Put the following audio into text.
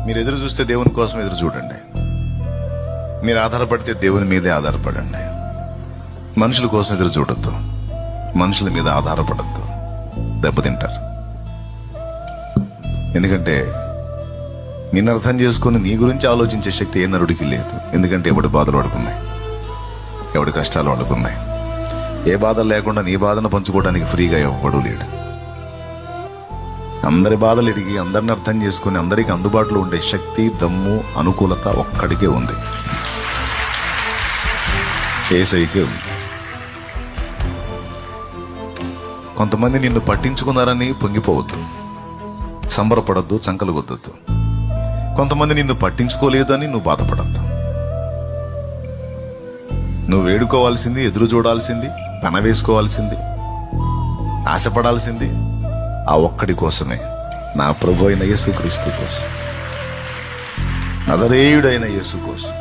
మీరు ఎదురు చూస్తే దేవుని కోసం ఎదురు చూడండి. మీరు ఆధారపడితే దేవుని మీదే ఆధారపడండి. మనుషుల కోసం ఎదురు చూడొద్దు, మనుషుల మీద ఆధారపడద్దు, దెబ్బతింటారు. ఎందుకంటే నిన్ను అర్థం చేసుకుని నీ గురించి ఆలోచించే శక్తి ఏ నరుడికి లేదు. ఎందుకంటే ఎవడి బాధలు వాడుకున్నాయి, ఎవడి కష్టాలు వాడుకున్నాయి. ఏ బాధలు లేకుండా నీ బాధను పంచుకోవడానికి ఫ్రీగా ఎవ్వడూ లేడు. అందరి బాధలు ఎరిగి అందరిని అర్థం చేసుకుని అందరికి అందుబాటులో ఉండే శక్తి, దమ్ము, అనుకూలత ఒక్కడికే ఉంది, యేసయ్యకే ఉంది. కొంతమంది నిన్ను పట్టించుకున్నారని పొంగిపోవద్దు, సంబరపడద్దు, చంకలు కొద్దొద్దు. కొంతమంది నిన్ను పట్టించుకోలేదని నువ్వు బాధపడద్దు. నువ్వు వేడుకోవాల్సింది, ఎదురు చూడాల్సింది, పన వేసుకోవాల్సింది, ఆశపడాల్సింది ఆ ఒక్కడి కోసమే, నా ప్రభు అయిన యేసుక్రీస్తు కోసం, నజరేయుడైన యేసు కోసం.